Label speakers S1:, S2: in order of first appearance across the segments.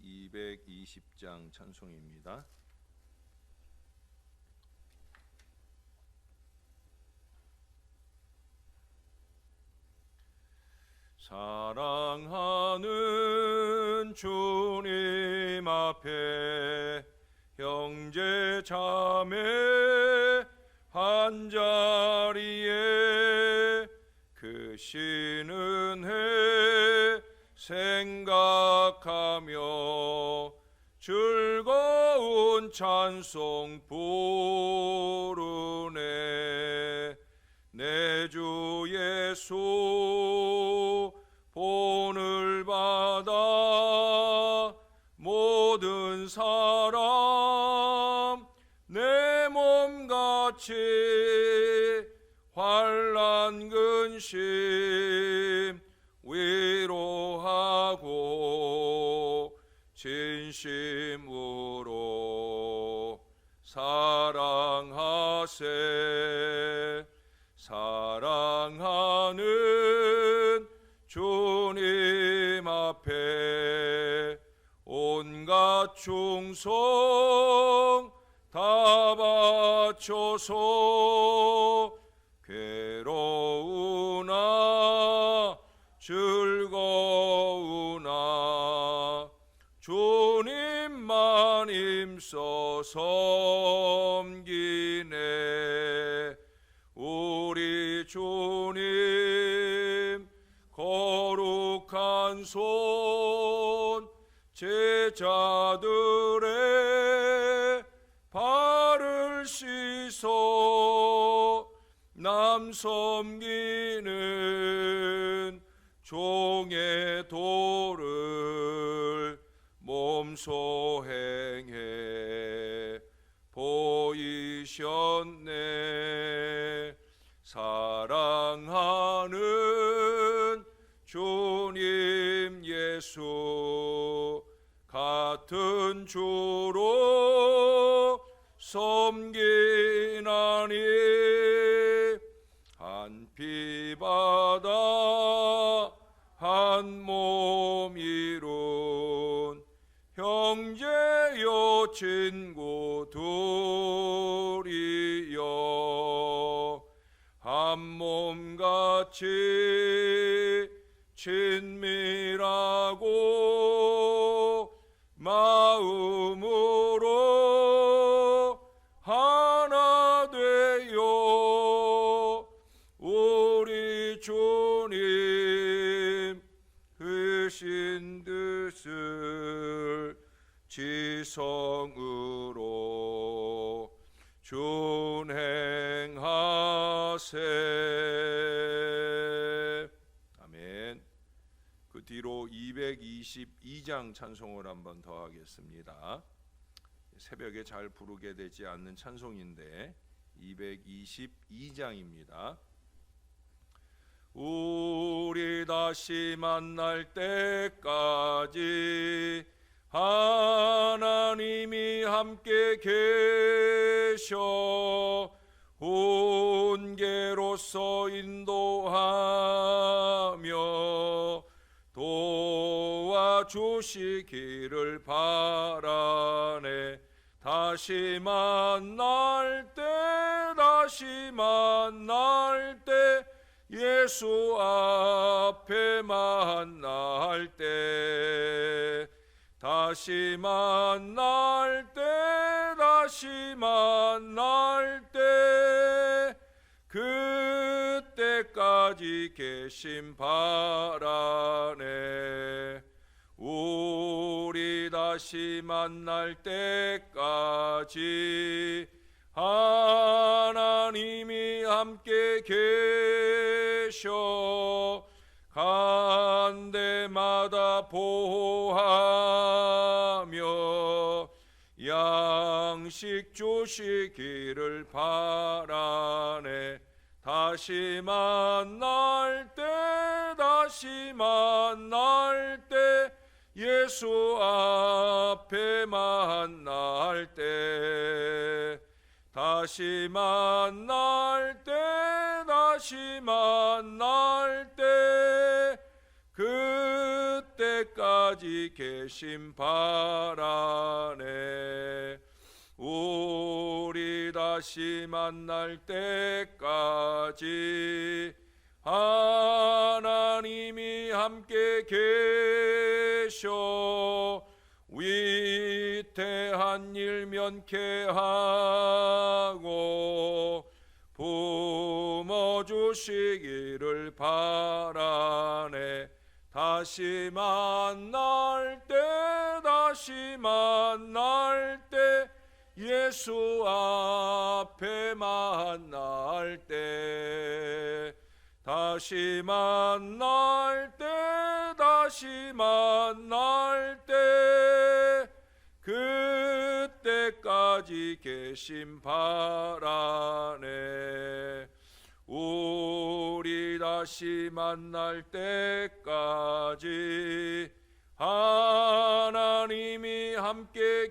S1: 220장 찬송입니다. 사랑하는 주님 앞에 형제 자매 한자리에 크신 은혜 생각하며 즐거운 찬송 부르네. 내 주 예수 본을 받아 모든 사람 내 몸같이 환난 근심 위로하고 진심으로 사랑하세. 사랑하는 주님 앞에 온갖 충성 다 바쳐서 괴로우나 즐거우나 주님만 힘써 섬기네. 우리 주님 거룩한 손 제자들의 발을 씻어 남 섬기는 종의 도를 몸소 행해 보이셨네. 사랑하는 주님 예수 같은 주로 섬기나니 한 피 받아 한 몸 이룬 형제여 친구 둘이여 한 몸같이 친밀하고 마음으로 하나 되어 우리 주님 크신 뜻을 지성으로 준행하세. 아멘. 그 뒤로 222장 찬송을 한번 더 하겠습니다. 새벽에 잘 부르게 되지 않는 찬송인데 222장입니다. 우리 다시 만날 때까지 하나님이 함께 계셔 훈계로서 인도하며 도와주시기를 바라네. 다시 만날 때 예수 앞에 만날 때 다시 만날 때 그때까지 계심 바라네. 우리 다시 만날 때까지 하나님이 함께 계셔 간 데마다 보호하며 양식 주시기를 바라네. 다시 만날 때 예수 앞에 만날 때 다시 만날 때 그때까지 때까지 계심 바라네. 우리 다시 만날 때까지 하나님이 함께 계셔 위태한 일 면케하고 품어주시기를 바라네. 다시 만날 때 예수 앞에 만날 때 다시 만날 때 그때까지 계심 바라네. 우리 다시 만날 때까지 하나님이 함께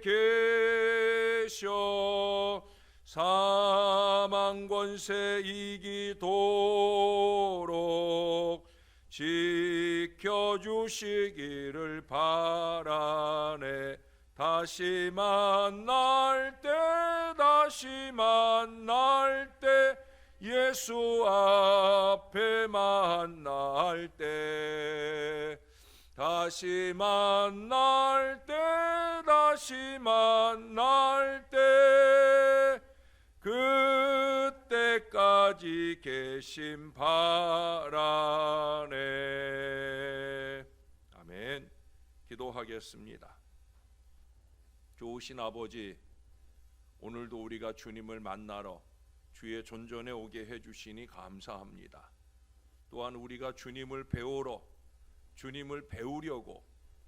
S1: 계셔 사망 권세 이기도록 지켜주시기를 바라네. 다시 만날 때 예수 앞에 만날 때 다시 만날 때 그때까지 계심 바라네. 아멘. 기도하겠습니다. 좋으신 아버지, 오늘도 우리가 주님을 만나러 주의 존전에 오게 해주시니 감사합니다. 또한 우리가 주님을 배우려고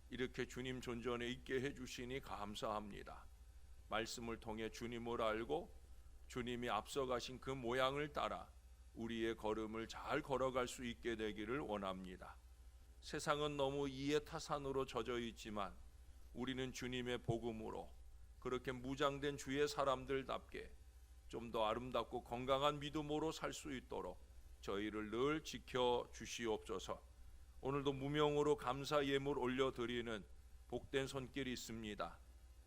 S1: 이렇게 주님 존전에 있게 해주시니 감사합니다. 말씀을 통해 주님을 알고 주님이 앞서가신 그 모양을 따라 우리의 걸음을 잘 걸어갈 수 있게 되기를 원합니다. 세상은 너무 이해타산으로 젖어 있지만 우리는 주님의 복음으로 그렇게 무장된 주의 사람들답게 좀 더 아름답고 건강한 믿음으로 살 수 있도록 저희를 늘 지켜 주시옵소서. 오늘도 무명으로 감사 예물 올려드리는 복된 손길이 있습니다.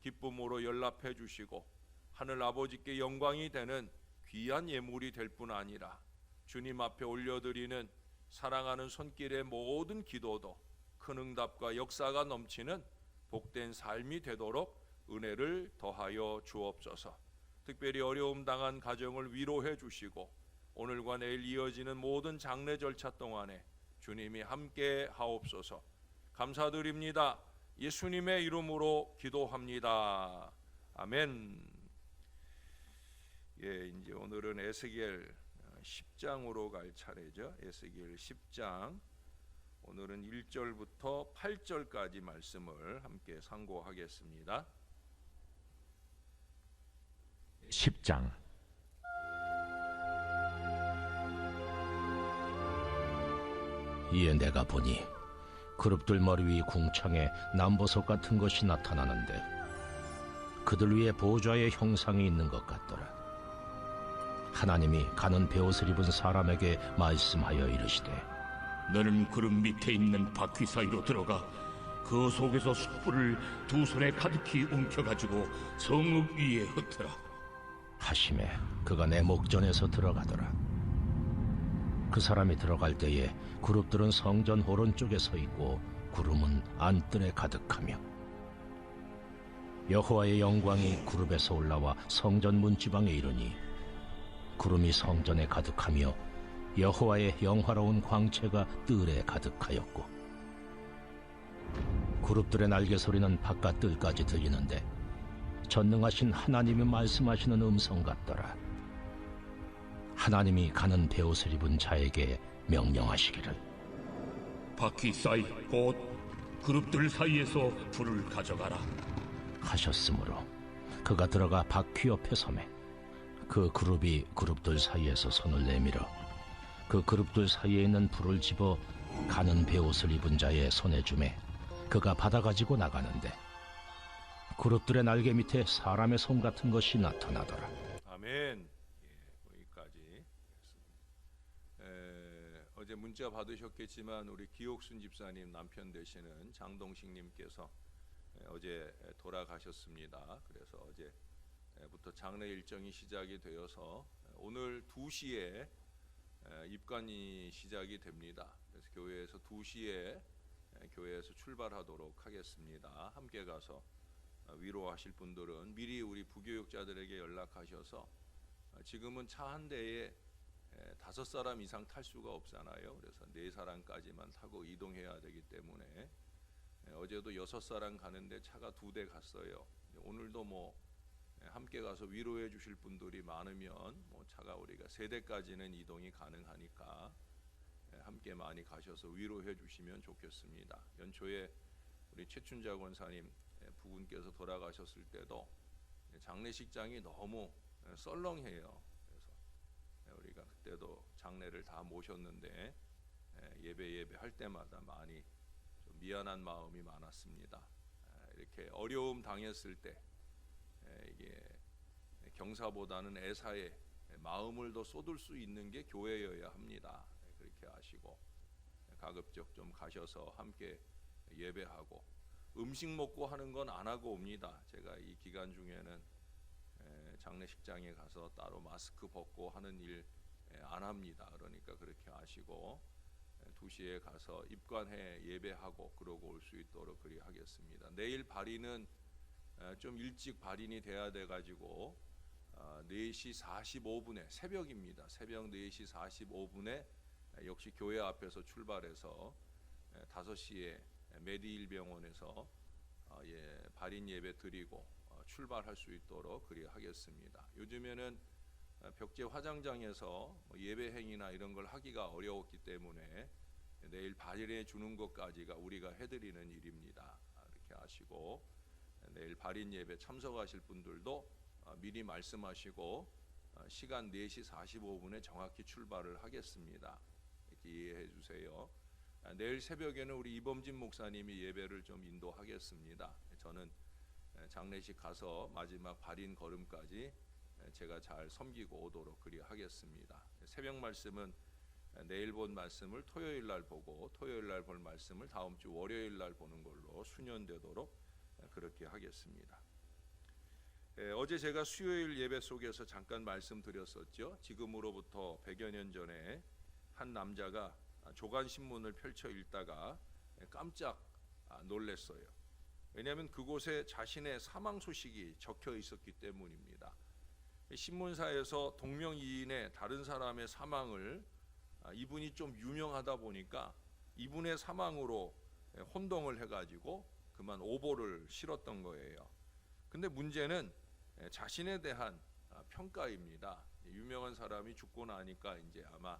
S1: 기쁨으로 연락해 주시고 하늘 아버지께 영광이 되는 귀한 예물이 될 뿐 아니라 주님 앞에 올려드리는 사랑하는 손길의 모든 기도도 큰 응답과 역사가 넘치는 복된 삶이 되도록 은혜를 더하여 주옵소서. 특별히 어려움 당한 가정을 위로해 주시고 오늘과 내일 이어지는 모든 장례 절차 동안에 주님이 함께 하옵소서. 감사드립니다. 예수님의 이름으로 기도합니다. 아멘. 이제 오늘은 에스겔 10장으로 갈 차례죠. 에스겔 10장. 오늘은 1절부터 8절까지 말씀을 함께 상고하겠습니다.
S2: 10장. 이에 내가 보니 그룹들 머리 위 궁창에 남보석 같은 것이 나타나는데 그들 위에 보좌의 형상이 있는 것 같더라. 하나님이 가는 베옷을 입은 사람에게 말씀하여 이르시되
S3: 너는 구름 밑에 있는 바퀴 사이로 들어가 그 속에서 숯불을 두 손에 가득히 움켜가지고 성읍 위에 흩어라
S2: 하시매 그가 내 목전에서 들어가더라. 그 사람이 들어갈 때에 그룹들은 성전 오른쪽에 서 있고 구름은 안뜰에 가득하며 여호와의 영광이 그룹에서 올라와 성전 문지방에 이르니 구름이 성전에 가득하며 여호와의 영화로운 광채가 뜰에 가득하였고 그룹들의 날개 소리는 바깥 뜰까지 들리는데 전능하신 하나님이 말씀하시는 음성 같더라. 하나님이 가는 베옷을 입은 자에게 명령하시기를
S3: 바퀴 사이 곧 그룹들 사이에서 불을 가져가라
S2: 하셨으므로 그가 들어가 바퀴 옆에 서매 그 그룹이 그룹들 사이에서 손을 내밀어 그 그룹들 사이에 있는 불을 집어 가는 베옷을 입은 자의 손에 주매 그가 받아가지고 나가는데 그룹들의 날개 밑에 사람의 손 같은 것이 나타나더라.
S1: 아멘. 여기까지. 어제 문자 받으셨겠지만 우리 기옥순 집사님 남편 되시는 장동식님께서 어제 돌아가셨습니다. 그래서 어제부터 장례 일정이 시작이 되어서 오늘 2시에 입관이 시작이 됩니다. 그래서 교회에서 2시에 교회에서 출발하도록 하겠습니다. 함께 가서 위로하실 분들은 미리 우리 부교육자들에게 연락하셔서 지금은 차 한 대에 5사람 이상 탈 수가 없잖아요. 그래서 4사람까지만 타고 이동해야 되기 때문에 어제도 6사람 가는데 차가 2대 갔어요. 오늘도 함께 가서 위로해 주실 분들이 많으면 차가 우리가 3대까지는 이동이 가능하니까 함께 많이 가셔서 위로해 주시면 좋겠습니다. 연초에 우리 최춘자 권사님 부군께서 돌아가셨을 때도 장례식장이 너무 썰렁해요. 그래서 우리가 그때도 장례를 다 모셨는데 예배할 때마다 많이 좀 미안한 마음이 많았습니다. 이렇게 어려움 당했을 때 이게 경사보다는 애사에 마음을 더 쏟을 수 있는 게 교회여야 합니다. 그렇게 아시고 가급적 좀 가셔서 함께 예배하고 음식 먹고 하는 건 안 하고 옵니다. 제가 이 기간 중에는 장례식장에 가서 따로 마스크 벗고 하는 일 안 합니다. 그러니까 그렇게 아시고 2시에 가서 입관해 예배하고 그러고 올 수 있도록 그리 하겠습니다. 내일 발인은 좀 일찍 발인이 돼야 돼 가지고 4시 45분에 새벽입니다. 새벽 4시 45분에 역시 교회 앞에서 출발해서 5시에 메디힐 병원에서 발인 예배 드리고 출발할 수 있도록 그리 하겠습니다. 요즘에는 벽제 화장장에서 예배 행위나 이런 걸 하기가 어려웠기 때문에 내일 발인해 주는 것까지가 우리가 해드리는 일입니다. 이렇게 아시고 내일 발인 예배 참석하실 분들도 미리 말씀하시고 시간 4시 45분에 정확히 출발을 하겠습니다. 이렇게 이해해 주세요. 내일 새벽에는 우리 이범진 목사님이 예배를 좀 인도하겠습니다. 저는 장례식 가서 마지막 발인 걸음까지 제가 잘 섬기고 오도록 그리 하겠습니다. 새벽 말씀은 내일 본 말씀을 토요일 날 보고 토요일 날 볼 말씀을 다음 주 월요일 날 보는 걸로 수년되도록 그렇게 하겠습니다. 어제 제가 수요일 예배 속에서 잠깐 말씀드렸었죠. 지금으로부터 100여 년 전에 한 남자가 조간 신문을 펼쳐 읽다가 깜짝 놀랐어요. 왜냐하면 그곳에 자신의 사망 소식이 적혀 있었기 때문입니다. 신문사에서 동명이인의 다른 사람의 사망을 이분이 좀 유명하다 보니까 이분의 사망으로 혼동을 해가지고 그만 오보를 실었던 거예요. 근데 문제는 자신에 대한 평가입니다. 유명한 사람이 죽고 나니까 이제 아마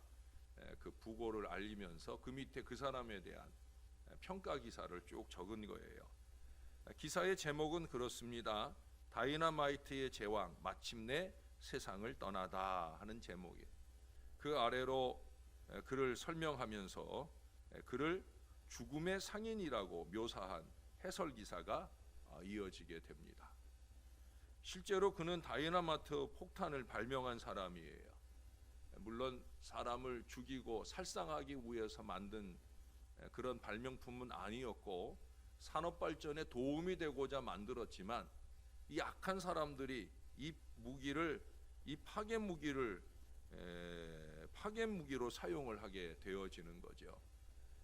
S1: 그 부고를 알리면서 그 밑에 그 사람에 대한 평가 기사를 쭉 적은 거예요. 기사의 제목은 그렇습니다. 다이너마이트의 제왕 마침내 세상을 떠나다 하는 제목이에요. 그 아래로 그를 설명하면서 그를 죽음의 상인이라고 묘사한 해설 기사가 이어지게 됩니다. 실제로 그는 다이너마이트 폭탄을 발명한 사람이에요. 물론 사람을 죽이고 살상하기 위해서 만든 그런 발명품은 아니었고 산업 발전에 도움이 되고자 만들었지만 이 악한 사람들이 이 파괴 무기로 사용을 하게 되어지는 거죠.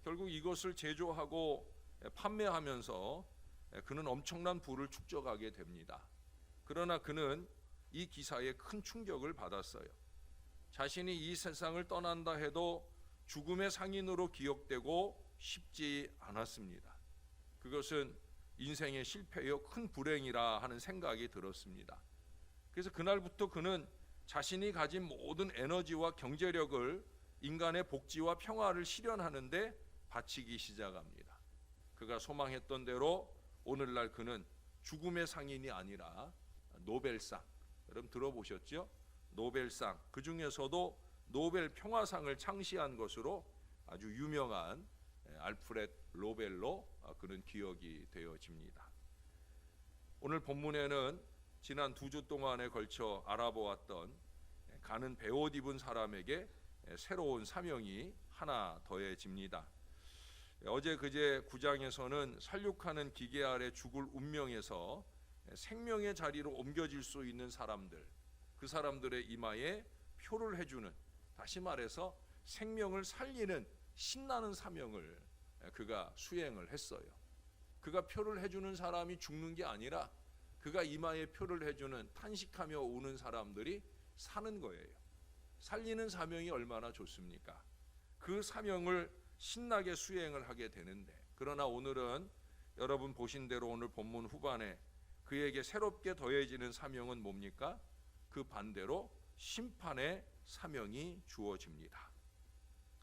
S1: 결국 이것을 제조하고 판매하면서 그는 엄청난 부를 축적하게 됩니다. 그러나 그는 이 기사에 큰 충격을 받았어요. 자신이 이 세상을 떠난다 해도 죽음의 상인으로 기억되고 싶지 않았습니다. 그것은 인생의 실패요 큰 불행이라 하는 생각이 들었습니다. 그래서 그날부터 그는 자신이 가진 모든 에너지와 경제력을 인간의 복지와 평화를 실현하는 데 바치기 시작합니다. 그가 소망했던 대로 오늘날 그는 죽음의 상인이 아니라 노벨상, 여러분 들어보셨죠? 노벨상, 그 중에서도 노벨 평화상을 창시한 것으로 아주 유명한 알프레드 노벨로 그는 기억이 되어집니다. 오늘 본문에는 지난 2주 동안에 걸쳐 알아보았던 가는 베옷 입은 사람에게 새로운 사명이 하나 더해집니다. 어제 그제 9장에서는 살육하는 기계 아래 죽을 운명에서 생명의 자리로 옮겨질 수 있는 사람들, 그 사람들의 이마에 표를 해주는, 다시 말해서 생명을 살리는 신나는 사명을 그가 수행을 했어요. 그가 표를 해주는 사람이 죽는 게 아니라 그가 이마에 표를 해주는 탄식하며 우는 사람들이 사는 거예요. 살리는 사명이 얼마나 좋습니까? 그 사명을 신나게 수행을 하게 되는데, 그러나 오늘은 여러분 보신 대로 오늘 본문 후반에 그에게 새롭게 더해지는 사명은 뭡니까? 그 반대로 심판의 사명이 주어집니다.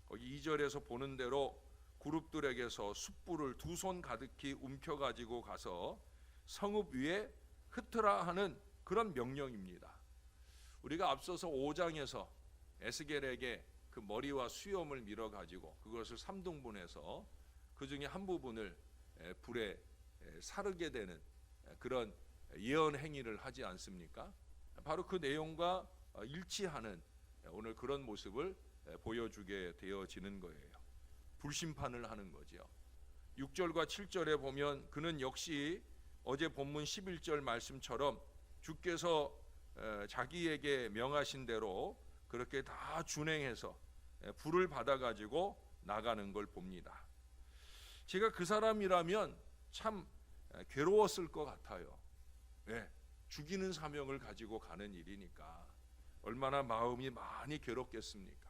S1: 거기 2절에서 보는 대로 그룹들에게서 숯불을 2손 가득히 움켜가지고 가서 성읍 위에 흩으라 하는 그런 명령입니다. 우리가 앞서서 5장에서 에스겔에게 그 머리와 수염을 밀어가지고 그것을 3등분해서 그 중에 한 부분을 불에 사르게 되는 그런 예언 행위를 하지 않습니까? 바로 그 내용과 일치하는 오늘 그런 모습을 보여주게 되어지는 거예요. 불심판을 하는 거죠. 6절과 7절에 보면 그는 역시 어제 본문 11절 말씀처럼 주께서 자기에게 명하신 대로 그렇게 다 준행해서 불을 받아가지고 나가는 걸 봅니다. 제가 그 사람이라면 참 괴로웠을 것 같아요. 네, 죽이는 사명을 가지고 가는 일이니까 얼마나 마음이 많이 괴롭겠습니까?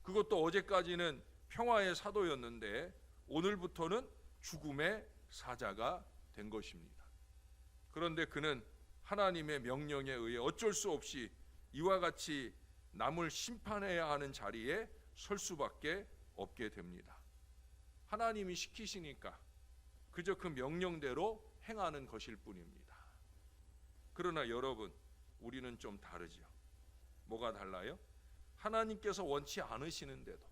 S1: 그것도 어제까지는 평화의 사도였는데 오늘부터는 죽음의 사자가 된 것입니다. 그런데 그는 하나님의 명령에 의해 어쩔 수 없이 이와 같이 남을 심판해야 하는 자리에 설 수밖에 없게 됩니다. 하나님이 시키시니까 그저 그 명령대로 행하는 것일 뿐입니다. 그러나 여러분, 우리는 좀 다르죠. 뭐가 달라요? 하나님께서 원치 않으시는데도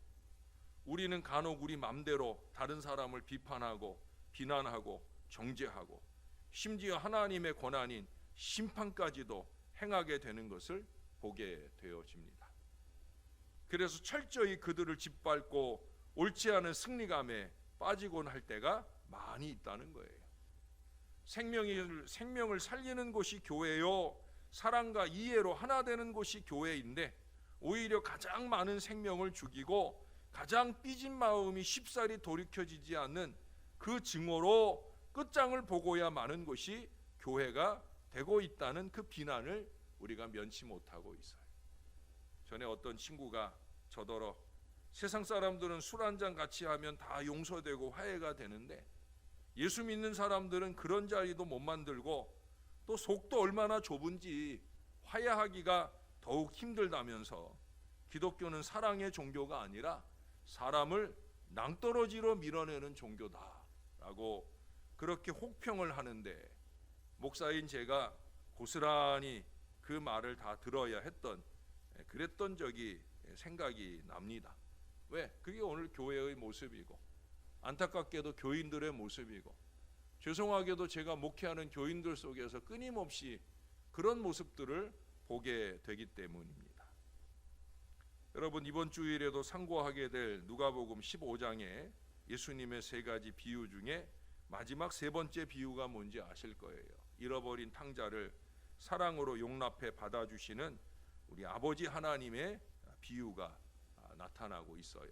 S1: 우리는 간혹 우리 맘대로 다른 사람을 비판하고 비난하고 정죄하고 심지어 하나님의 권한인 심판까지도 행하게 되는 것을 보게 되어집니다. 그래서 철저히 그들을 짓밟고 옳지 않은 승리감에 빠지곤 할 때가 많이 있다는 거예요. 생명을 살리는 곳이 교회요, 사랑과 이해로 하나 되는 곳이 교회인데 오히려 가장 많은 생명을 죽이고 가장 삐진 마음이 쉽사리 돌이켜지지 않는 그 증오로 끝장을 보고야 마는 것이 교회가 되고 있다는 그 비난을 우리가 면치 못하고 있어요. 전에 어떤 친구가 저더러 세상 사람들은 술 한잔 같이 하면 다 용서되고 화해가 되는데 예수 믿는 사람들은 그런 자리도 못 만들고 또 속도 얼마나 좁은지 화해하기가 더욱 힘들다면서 기독교는 사랑의 종교가 아니라 사람을 낭떠러지로 밀어내는 종교다라고 그렇게 혹평을 하는데, 목사인 제가 고스란히 그 말을 다 들어야 했던, 그랬던 적이 생각이 납니다. 왜? 그게 오늘 교회의 모습이고 안타깝게도 교인들의 모습이고 죄송하게도 제가 목회하는 교인들 속에서 끊임없이 그런 모습들을 보게 되기 때문입니다. 여러분, 이번 주일에도 상고하게 될 누가복음 15장에 예수님의 세 가지 비유 중에 마지막 세 번째 비유가 뭔지 아실 거예요. 잃어버린 탕자를 사랑으로 용납해 받아주시는 우리 아버지 하나님의 비유가 나타나고 있어요.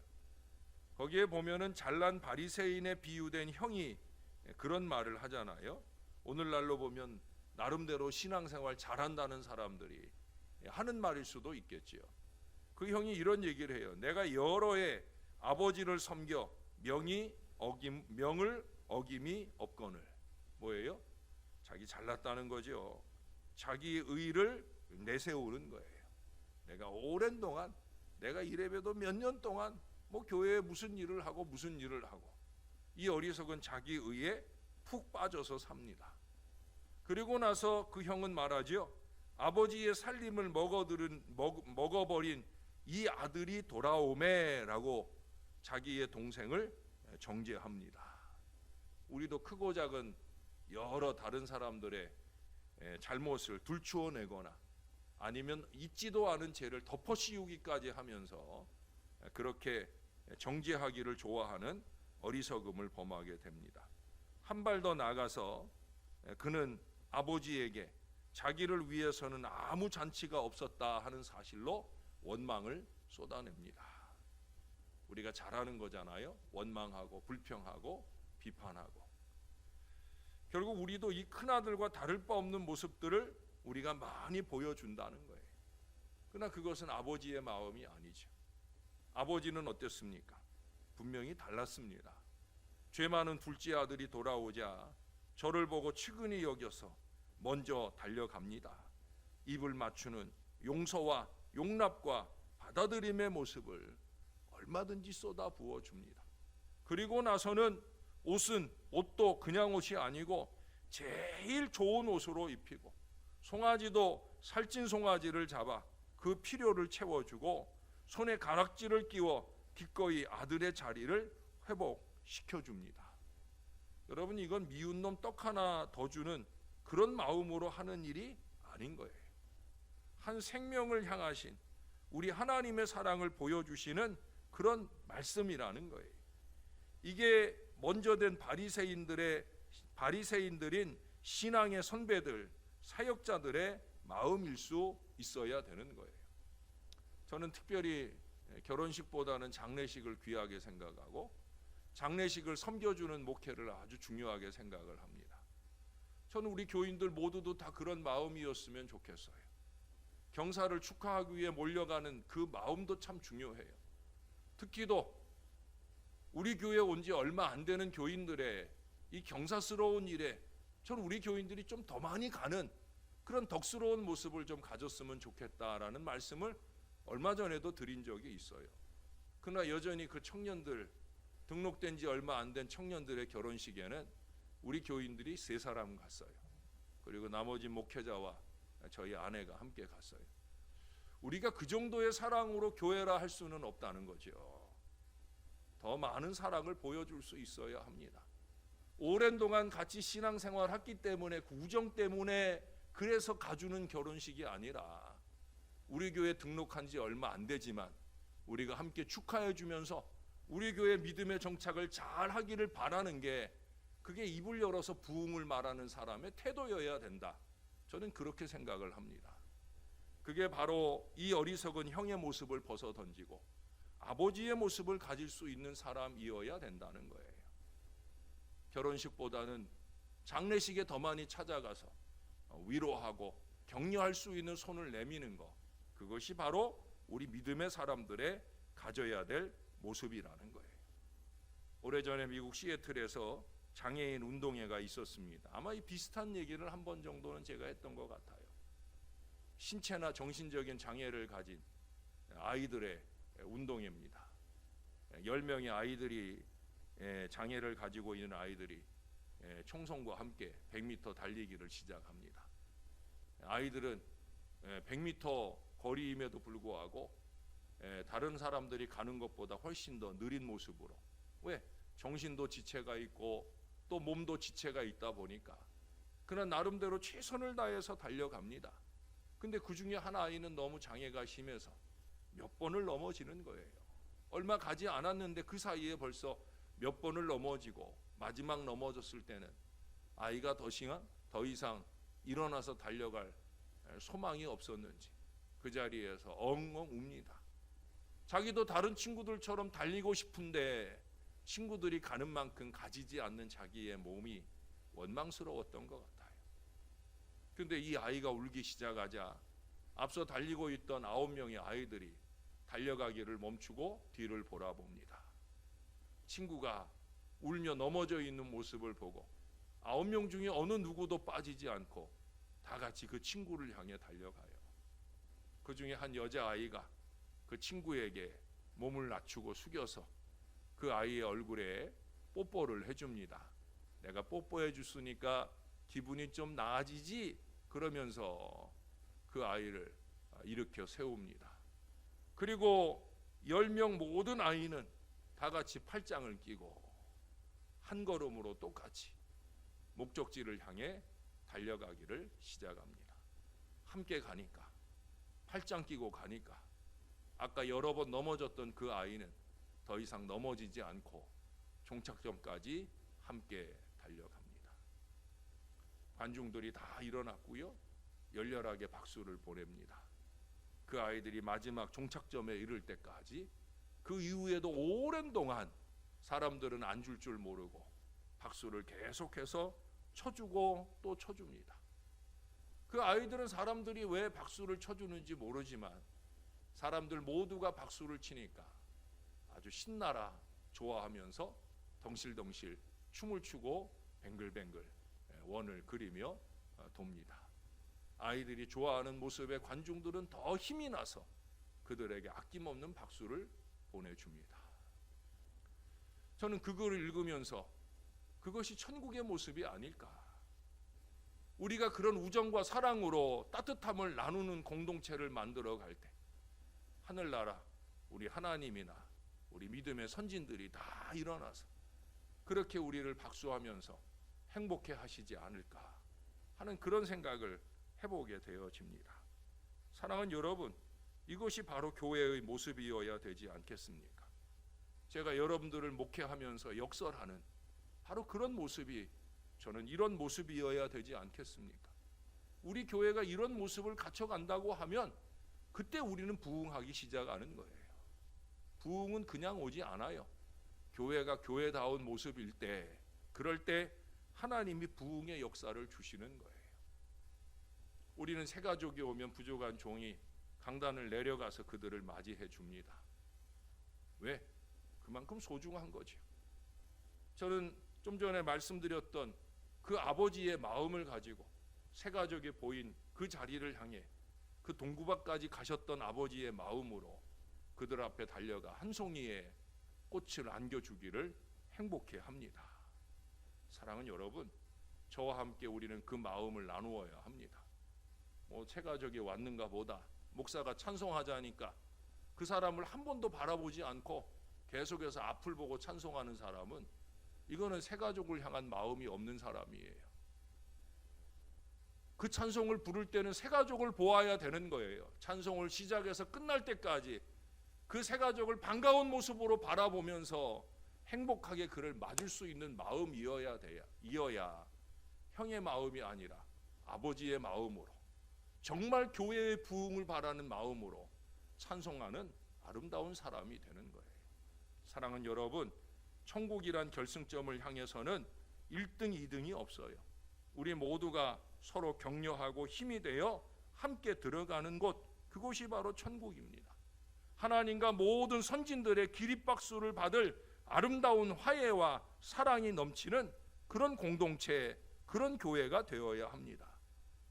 S1: 거기에 보면은 잘난 바리새인에 비유된 형이 그런 말을 하잖아요. 오늘날로 보면 나름대로 신앙생활 잘한다는 사람들이 하는 말일 수도 있겠지요. 그 형이 이런 얘기를 해요. 내가 여러 해 아버지를 섬겨 명을 어김이 없거늘. 뭐예요? 자기 잘났다는 거죠. 자기 의를 내세우는 거예요. 내가 오랜 동안, 내가 이래봬도 몇 년 동안 뭐 교회에 무슨 일을 하고 무슨 일을 하고, 이 어리석은 자기 의에 푹 빠져서 삽니다. 그리고 나서 그 형은 말하죠. 아버지의 살림을 먹어버린 이 아들이 돌아오매라고 자기의 동생을 정죄합니다. 우리도 크고 작은 여러 다른 사람들의 잘못을 들추어내거나 아니면 잊지도 않은 죄를 덮어씌우기까지 하면서 그렇게 정죄하기를 좋아하는 어리석음을 범하게 됩니다. 한 발 더 나아가서 그는 아버지에게 자기를 위해서는 아무 잔치가 없었다 하는 사실로 원망을 쏟아냅니다. 우리가 잘하는 거잖아요. 원망하고 불평하고 비판하고. 결국 우리도 이 큰아들과 다를 바 없는 모습들을 우리가 많이 보여준다는 거예요. 그러나 그것은 아버지의 마음이 아니죠. 아버지는 어땠습니까? 분명히 달랐습니다. 죄 많은 둘째 아들이 돌아오자 저를 보고 측은히 여겨서 먼저 달려갑니다. 입을 맞추는 용서와 용납과 받아들임의 모습을 얼마든지 쏟아 부어줍니다. 그리고 나서는 옷도 그냥 옷이 아니고 제일 좋은 옷으로 입히고, 송아지도 살찐 송아지를 잡아 그 필요를 채워주고, 손에 가락지를 끼워 기꺼이 아들의 자리를 회복시켜줍니다. 여러분, 이건 미운 놈 떡 하나 더 주는 그런 마음으로 하는 일이 아닌 거예요. 한 생명을 향하신 우리 하나님의 사랑을 보여주시는 그런 말씀이라는 거예요. 이게 먼저 된 바리새인들인 신앙의 선배들, 사역자들의 마음일 수 있어야 되는 거예요. 저는 특별히 결혼식보다는 장례식을 귀하게 생각하고 장례식을 섬겨주는 목회를 아주 중요하게 생각을 합니다. 저는 우리 교인들 모두도 다 그런 마음이었으면 좋겠어요. 경사를 축하하기 위해 몰려가는 그 마음도 참 중요해요. 특히도 우리 교회에 온 지 얼마 안 되는 교인들의 이 경사스러운 일에 저는 우리 교인들이 좀 더 많이 가는 그런 덕스러운 모습을 좀 가졌으면 좋겠다라는 말씀을 얼마 전에도 드린 적이 있어요. 그러나 여전히 그 청년들, 등록된 지 얼마 안 된 청년들의 결혼식에는 우리 교인들이 3사람 갔어요. 그리고 나머지 목회자와 저희 아내가 함께 갔어요. 우리가 그 정도의 사랑으로 교회라 할 수는 없다는 거죠. 더 많은 사랑을 보여줄 수 있어야 합니다. 오랜 동안 같이 신앙생활 했기 때문에, 그 우정 때문에 그래서 가주는 결혼식이 아니라, 우리 교회 등록한 지 얼마 안 되지만 우리가 함께 축하해 주면서 우리 교회 믿음의 정착을 잘 하기를 바라는 게, 그게 입을 열어서 부흥을 말하는 사람의 태도여야 된다. 저는 그렇게 생각을 합니다. 그게 바로 이 어리석은 형의 모습을 벗어 던지고 아버지의 모습을 가질 수 있는 사람이어야 된다는 거예요. 결혼식보다는 장례식에 더 많이 찾아가서 위로하고 격려할 수 있는 손을 내미는 것, 그것이 바로 우리 믿음의 사람들의 가져야 될 모습이라는 거예요. 오래전에 미국 시애틀에서 장애인 운동회가 있었습니다. 아마 이 비슷한 얘기를 한 번 정도는 제가 했던 것 같아요. 신체나 정신적인 장애를 가진 아이들의 운동회입니다. 10명의 아이들이, 장애를 가지고 있는 아이들이 총성과 함께 100m 달리기를 시작합니다. 아이들은 100m 거리임에도 불구하고 다른 사람들이 가는 것보다 훨씬 더 느린 모습으로, 왜? 정신도 지체가 있고 또 몸도 지체가 있다 보니까 그러나 나름대로 최선을 다해서 달려갑니다. 근데 그 중에 한 아이는 너무 장애가 심해서 몇 번을 넘어지는 거예요. 얼마 가지 않았는데 그 사이에 벌써 몇 번을 넘어지고, 마지막 넘어졌을 때는 아이가 더 이상 일어나서 달려갈 소망이 없었는지 그 자리에서 엉엉 웁니다. 자기도 다른 친구들처럼 달리고 싶은데 친구들이 가는 만큼 가지지 않는 자기의 몸이 원망스러웠던 것 같아요. 그런데 이 아이가 울기 시작하자 앞서 달리고 있던 9명의 아이들이 달려가기를 멈추고 뒤를 돌아봅니다. 친구가 울며 넘어져 있는 모습을 보고 9명 중에 어느 누구도 빠지지 않고 다 같이 그 친구를 향해 달려가요. 그 중에 한 여자아이가 그 친구에게 몸을 낮추고 숙여서 그 아이의 얼굴에 뽀뽀를 해줍니다. 내가 뽀뽀해 줬으니까 기분이 좀 나아지지? 그러면서 그 아이를 일으켜 세웁니다. 그리고 10명 모든 아이는 다 같이 팔짱을 끼고 한 걸음으로 똑같이 목적지를 향해 달려가기를 시작합니다. 함께 가니까, 팔짱 끼고 가니까 아까 여러 번 넘어졌던 그 아이는 더 이상 넘어지지 않고 종착점까지 함께 달려갑니다. 관중들이 다 일어났고요, 열렬하게 박수를 보냅니다. 그 아이들이 마지막 종착점에 이를 때까지, 그 이후에도 오랜 동안 사람들은 앉을 줄 모르고 박수를 계속해서 쳐주고 또 쳐줍니다. 그 아이들은 사람들이 왜 박수를 쳐주는지 모르지만 사람들 모두가 박수를 치니까 아주 신나라 좋아하면서 덩실덩실 춤을 추고 뱅글뱅글 원을 그리며 돕니다. 아이들이 좋아하는 모습에 관중들은 더 힘이 나서 그들에게 아낌없는 박수를 보내줍니다. 저는 그걸 읽으면서 그것이 천국의 모습이 아닐까, 우리가 그런 우정과 사랑으로 따뜻함을 나누는 공동체를 만들어 갈 때 하늘나라 우리 하나님이나 우리 믿음의 선진들이 다 일어나서 그렇게 우리를 박수하면서 행복해 하시지 않을까 하는 그런 생각을 해보게 되어집니다. 사랑하는 여러분, 이것이 바로 교회의 모습이어야 되지 않겠습니까? 제가 여러분들을 목회하면서 역설하는 바로 그런 모습이, 저는 이런 모습이어야 되지 않겠습니까? 우리 교회가 이런 모습을 갖춰간다고 하면 그때 우리는 부흥하기 시작하는 거예요. 부흥은 그냥 오지 않아요. 교회가 교회다운 모습일 때, 그럴 때 하나님이 부흥의 역사를 주시는 거예요. 우리는 새 가족이 오면 부족한 종이 강단을 내려가서 그들을 맞이해 줍니다. 왜? 그만큼 소중한 거죠. 저는 좀 전에 말씀드렸던 그 아버지의 마음을 가지고 새 가족이 보인 그 자리를 향해 그 동구밭까지 가셨던 아버지의 마음으로 그들 앞에 달려가 한 송이의 꽃을 안겨주기를 행복해 합니다. 사랑하는 여러분, 저와 함께 우리는 그 마음을 나누어야 합니다. 새 가족이 왔는가 보다, 목사가 찬송하자니까 그 사람을 한 번도 바라보지 않고 계속해서 앞을 보고 찬송하는 사람은, 이거는 새 가족을 향한 마음이 없는 사람이에요. 그 찬송을 부를 때는 새 가족을 보아야 되는 거예요. 찬송을 시작해서 끝날 때까지 그 새 가족을 반가운 모습으로 바라보면서 행복하게 그를 맞을 수 있는 마음이어야 형의 마음이 아니라 아버지의 마음으로, 정말 교회의 부흥을 바라는 마음으로 찬송하는 아름다운 사람이 되는 거예요. 사랑하는 여러분, 천국이란 결승점을 향해서는 1등, 2등이 없어요. 우리 모두가 서로 격려하고 힘이 되어 함께 들어가는 곳, 그곳이 바로 천국입니다. 하나님과 모든 선진들의 기립박수를 받을 아름다운 화해와 사랑이 넘치는 그런 공동체, 그런 교회가 되어야 합니다.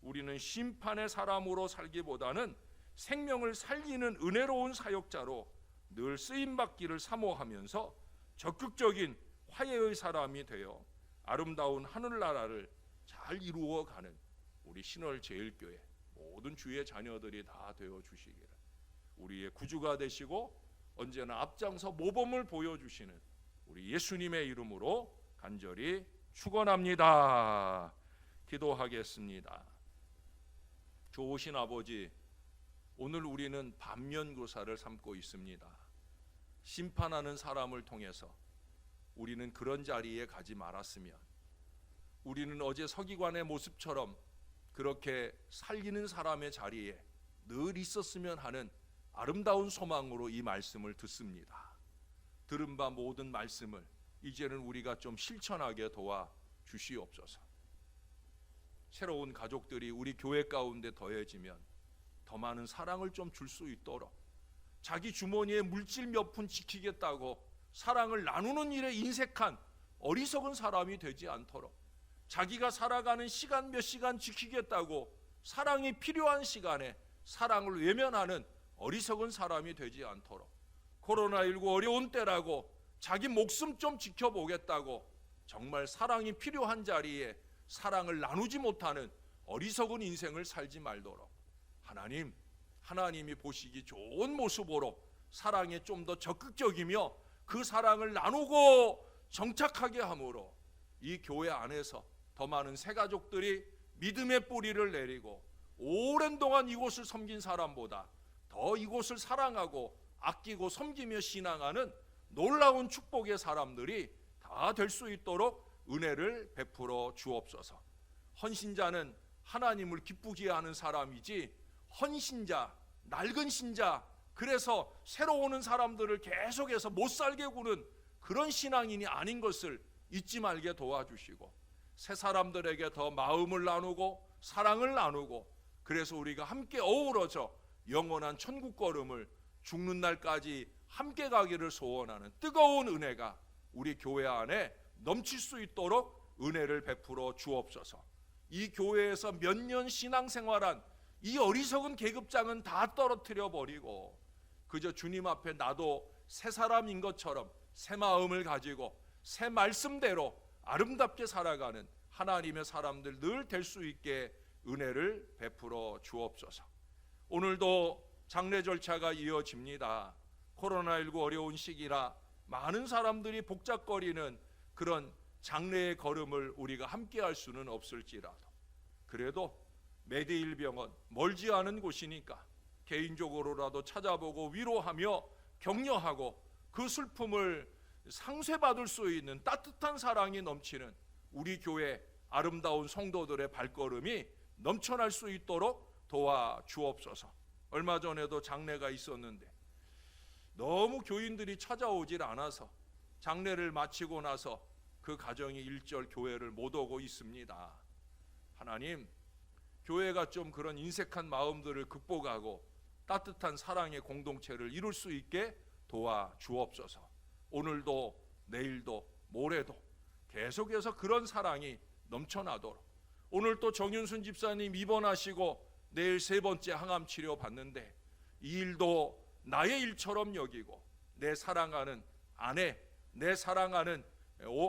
S1: 우리는 심판의 사람으로 살기보다는 생명을 살리는 은혜로운 사역자로 늘 쓰임받기를 사모하면서 적극적인 화해의 사람이 되어 아름다운 하늘나라를 잘 이루어가는 우리 신월제일교회 모든 주의 자녀들이 다 되어 주시기를 우리의 구주가 되시고 언제나 앞장서 모범을 보여주시는 우리 예수님의 이름으로 간절히 축원합니다. 기도하겠습니다. 좋으신 아버지, 오늘 우리는 반면교사를 삼고 있습니다. 심판하는 사람을 통해서 우리는 그런 자리에 가지 말았으면, 우리는 어제 서기관의 모습처럼 그렇게 살리는 사람의 자리에 늘 있었으면 하는 아름다운 소망으로 이 말씀을 듣습니다. 들은 바 모든 말씀을 이제는 우리가 좀 실천하게 도와 주시옵소서. 새로운 가족들이 우리 교회 가운데 더해지면 더 많은 사랑을 좀 줄 수 있도록, 자기 주머니에 물질 몇 푼 지키겠다고 사랑을 나누는 일에 인색한 어리석은 사람이 되지 않도록, 자기가 살아가는 시간 몇 시간 지키겠다고 사랑이 필요한 시간에 사랑을 외면하는 어리석은 사람이 되지 않도록, 코로나19 어려운 때라고 자기 목숨 좀 지켜보겠다고 정말 사랑이 필요한 자리에 사랑을 나누지 못하는 어리석은 인생을 살지 말도록 하나님이 보시기 좋은 모습으로 사랑에 좀 더 적극적이며 그 사랑을 나누고 정착하게 함으로 이 교회 안에서 더 많은 새 가족들이 믿음의 뿌리를 내리고 오랜 동안 이곳을 섬긴 사람보다 더 이곳을 사랑하고 아끼고 섬기며 신앙하는 놀라운 축복의 사람들이 다 될 수 있도록 은혜를 베풀어 주옵소서. 헌신자는 하나님을 기쁘게 하는 사람이지, 헌신자, 낡은 신자, 그래서 새로 오는 사람들을 계속해서 못 살게 구는 그런 신앙인이 아닌 것을 잊지 말게 도와주시고, 새 사람들에게 더 마음을 나누고 사랑을 나누고, 그래서 우리가 함께 어우러져 영원한 천국 걸음을 죽는 날까지 함께 가기를 소원하는 뜨거운 은혜가 우리 교회 안에 넘칠 수 있도록 은혜를 베풀어 주옵소서. 이 교회에서 몇 년 신앙생활한 이 어리석은 계급장은 다 떨어뜨려 버리고 그저 주님 앞에 나도 새 사람인 것처럼 새 마음을 가지고 새 말씀대로 아름답게 살아가는 하나님의 사람들 늘 될 수 있게 은혜를 베풀어 주옵소서. 오늘도 장례 절차가 이어집니다. 코로나19 어려운 시기라 많은 사람들이 복잡거리는 그런 장례의 걸음을 우리가 함께 할 수는 없을지라도, 그래도 메디힐 병원 멀지 않은 곳이니까 개인적으로라도 찾아보고 위로하며 격려하고 그 슬픔을 상쇄받을 수 있는 따뜻한 사랑이 넘치는 우리 교회 아름다운 성도들의 발걸음이 넘쳐날 수 있도록 도와주옵소서. 얼마 전에도 장례가 있었는데 너무 교인들이 찾아오질 않아서 장례를 마치고 나서 그 가정이 일절 교회를 못 오고 있습니다. 하나님, 교회가 좀 그런 인색한 마음들을 극복하고 따뜻한 사랑의 공동체를 이룰 수 있게 도와주옵소서. 오늘도 내일도 모레도 계속해서 그런 사랑이 넘쳐나도록. 오늘 또 정윤순 집사님 입원하시고 내일 세 번째 항암 치료 받는데 이 일도 나의 일처럼 여기고 내 사랑하는 아내, 내 사랑하는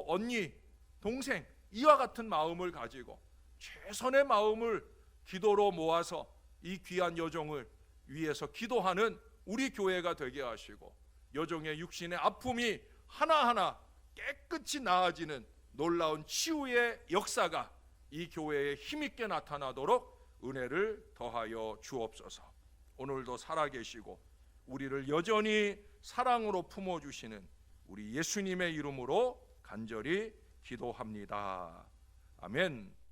S1: 언니, 동생, 이와 같은 마음을 가지고 최선의 마음을 기도로 모아서 이 귀한 여종을 위해서 기도하는 우리 교회가 되게 하시고, 여종의 육신의 아픔이 하나하나 깨끗이 나아지는 놀라운 치유의 역사가 이 교회에 힘있게 나타나도록 은혜를 더하여 주옵소서. 오늘도 살아계시고 우리를 여전히 사랑으로 품어주시는 우리 예수님의 이름으로 간절히 기도합니다. 아멘.